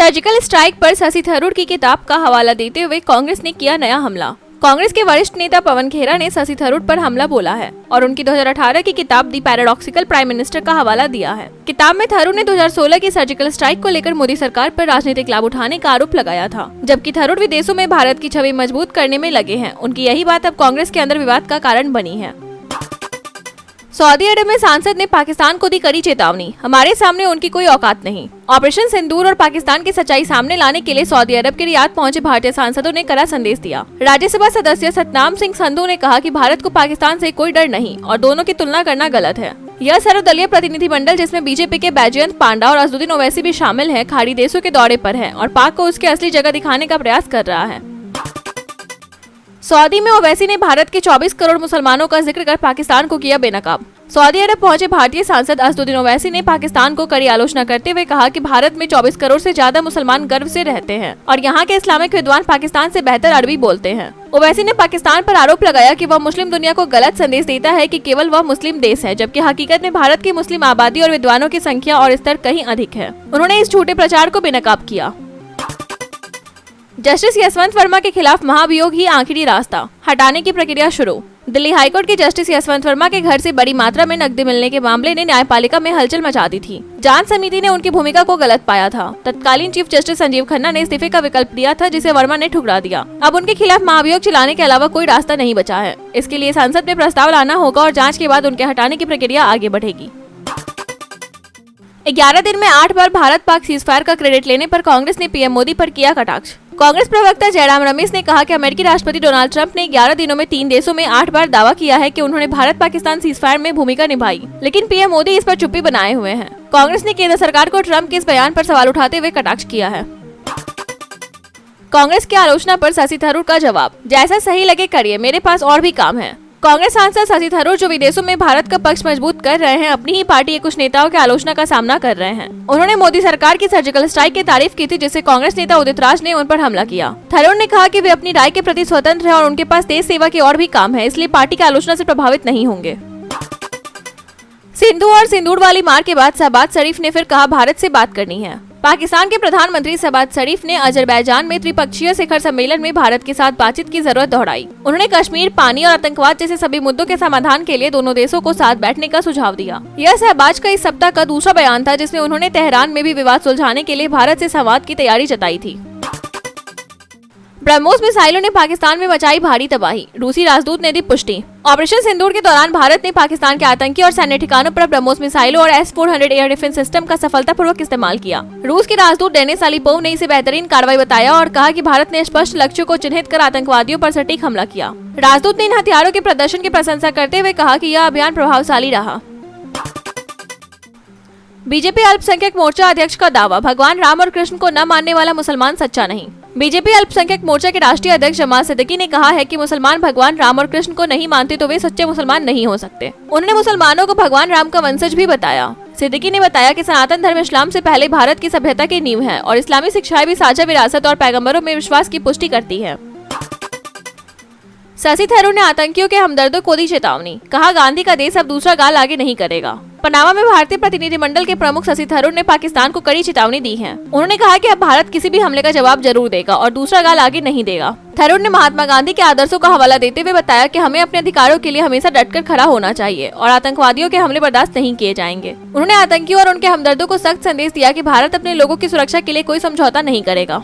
Surgical strike पर शशि थरूर की किताब का हवाला देते हुए कांग्रेस ने किया नया हमला। कांग्रेस के वरिष्ठ नेता पवन खेरा ने शशि थरूर पर हमला बोला है और उनकी 2018 की किताब दी पैराडॉक्सिकल प्राइम मिनिस्टर का हवाला दिया है। किताब में थरूर ने 2016 की सर्जिकल स्ट्राइक को लेकर मोदी सरकार पर राजनीतिक लाभ उठाने का आरोप लगाया था, जबकि थरूर विदेशों में भारत की छवि मजबूत करने में लगे हैं। उनकी यही बात अब कांग्रेस के अंदर विवाद का कारण बनी है। सऊदी अरब में सांसद ने पाकिस्तान को दी कड़ी चेतावनी, हमारे सामने उनकी कोई औकात नहीं। ऑपरेशन सिंदूर और पाकिस्तान की सच्चाई सामने लाने के लिए सऊदी अरब के रियाद पहुंचे भारतीय सांसदों ने कड़ा संदेश दिया। राज्यसभा सदस्य सतनाम सिंह संधू ने कहा कि भारत को पाकिस्तान से कोई डर नहीं और दोनों की तुलना करना गलत है। यह सर्वदलीय प्रतिनिधिमंडल जिसमें बीजेपी के बैजयंत पांडा और असदुद्दीन ओवैसी भी शामिल है, खाड़ी देशों के दौरे पर है और पाक को उसकी असली जगह दिखाने का प्रयास कर रहा है। सऊदी में ओवैसी ने भारत के 24 करोड़ मुसलमानों का जिक्र कर पाकिस्तान को किया बेनकाब। सऊदी अरब पहुंचे भारतीय सांसद असदुद्दीन ओवैसी ने पाकिस्तान को कड़ी आलोचना करते हुए कहा कि भारत में 24 करोड़ से ज्यादा मुसलमान गर्व से रहते हैं और यहाँ के इस्लामिक विद्वान पाकिस्तान से बेहतर अरबी बोलते हैं। ओवैसी ने पाकिस्तान पर आरोप लगाया कि वह मुस्लिम दुनिया को गलत संदेश देता है कि केवल वह मुस्लिम देश है, जबकि हकीकत में भारत की मुस्लिम आबादी और विद्वानों की संख्या और स्तर कहीं अधिक है। उन्होंने इस झूठे प्रचार को बेनकाब किया। जस्टिस यशवंत वर्मा के खिलाफ महाभियोग ही आखिरी रास्ता, हटाने की प्रक्रिया शुरू। दिल्ली हाईकोर्ट के जस्टिस यशवंत वर्मा के घर से बड़ी मात्रा में नकदी मिलने के मामले ने न्यायपालिका में हलचल मचा दी थी। जांच समिति ने उनकी भूमिका को गलत पाया था। तत्कालीन चीफ जस्टिस संजीव खन्ना ने इस्तीफे का विकल्प दिया था, जिसे वर्मा ने ठुकरा दिया। अब उनके खिलाफ महाभियोग चलाने के अलावा कोई रास्ता नहीं बचा है। इसके लिए संसद में प्रस्ताव लाना होगा और जाँच के बाद उनके हटाने की प्रक्रिया आगे बढ़ेगी। 11 दिन में 8 बार भारत पाक सीजफायर का क्रेडिट लेने पर कांग्रेस ने पीएम मोदी पर किया कटाक्ष। कांग्रेस प्रवक्ता जयराम रमेश ने कहा कि अमेरिकी राष्ट्रपति डोनाल्ड ट्रंप ने 11 दिनों में 3 देशों में 8 बार दावा किया है कि उन्होंने भारत पाकिस्तान सीजफायर में भूमिका निभाई, लेकिन पीएम मोदी इस पर चुप्पी बनाए हुए हैं। कांग्रेस ने केंद्र सरकार को ट्रंप के इस बयान पर सवाल उठाते हुए कटाक्ष किया है। कांग्रेस की आलोचना पर शशि थरूर का जवाब, जैसा सही लगे करिए, मेरे पास और भी काम है। कांग्रेस सांसद शशि थरूर जो विदेशों में भारत का पक्ष मजबूत कर रहे हैं, अपनी ही पार्टी के कुछ नेताओं की आलोचना का सामना कर रहे हैं। उन्होंने मोदी सरकार की सर्जिकल स्ट्राइक की तारीफ की थी, जिससे कांग्रेस नेता उदित राज ने उन पर हमला किया। थरूर ने कहा कि वे अपनी राय के प्रति स्वतंत्र हैं और उनके पास देश सेवा के और भी काम है, इसलिए पार्टी की आलोचना से प्रभावित नहीं होंगे। सिंधु और सिंदूर वाली मार के बाद शहबाज शरीफ ने फिर कहा भारत से बात करनी है। पाकिस्तान के प्रधानमंत्री शहबाज शरीफ ने अजरबैजान में त्रिपक्षीय शिखर सम्मेलन में भारत के साथ बातचीत की जरूरत दोहराई। उन्होंने कश्मीर, पानी और आतंकवाद जैसे सभी मुद्दों के समाधान के लिए दोनों देशों को साथ बैठने का सुझाव दिया। यह शहबाज का इस सप्ताह का दूसरा बयान था, जिसमें उन्होंने तेहरान में भी विवाद सुलझाने के लिए भारत से संवाद की तैयारी जताई थी। ब्रह्मोस मिसाइलों ने पाकिस्तान में मचाई भारी तबाही, रूसी राजदूत ने दी पुष्टि। ऑपरेशन सिंदूर के दौरान भारत ने पाकिस्तान के आतंकी और सैन्य ठिकानों पर ब्रह्मोस मिसाइलों और S-400 एयर डिफेंस सिस्टम का सफलतापूर्वक इस्तेमाल किया। रूस के राजदूत डेनिस अलीपोव ने इसे बेहतरीन कार्रवाई बताया और कहा कि भारत ने स्पष्ट लक्ष्यों को चिन्हित कर आतंकवादियों पर सटीक हमला किया। राजदूत ने इन हथियारों के प्रदर्शन की प्रशंसा करते हुए कहा कि यह अभियान प्रभावशाली रहा। बीजेपी अल्पसंख्यक मोर्चा अध्यक्ष का दावा, भगवान राम और कृष्ण को न मानने वाला मुसलमान सच्चा नहीं। बीजेपी अल्पसंख्यक मोर्चा के राष्ट्रीय अध्यक्ष जमाल सिद्दीकी ने कहा है कि मुसलमान भगवान राम और कृष्ण को नहीं मानते तो वे सच्चे मुसलमान नहीं हो सकते। उन्होंने मुसलमानों को भगवान राम का वंशज भी बताया। सिद्दीकी ने बताया कि सनातन धर्म इस्लाम से पहले भारत की सभ्यता की नींव है और इस्लामी शिक्षाएं भी साझा विरासत और पैगंबरों में विश्वास की पुष्टि करती है। शशि थरूर ने आतंकियों के हमदर्दों को दी चेतावनी, कहा गांधी का देश अब दूसरा गाल आगे नहीं करेगा। पनामा में भारतीय प्रतिनिधिमंडल के प्रमुख शशि थरूर ने पाकिस्तान को कड़ी चेतावनी दी है। उन्होंने कहा कि अब भारत किसी भी हमले का जवाब जरूर देगा और दूसरा गाल आगे नहीं देगा। थरूर ने महात्मा गांधी के आदर्शों का हवाला देते हुए बताया कि हमें अपने अधिकारों के लिए हमेशा डटकर खड़ा होना चाहिए और आतंकवादियों के हमले बर्दाश्त नहीं किए जाएंगे। उन्होंने आतंकियों और उनके हमदर्दों को सख्त संदेश दिया कि भारत अपने लोगों की सुरक्षा के लिए कोई समझौता नहीं करेगा।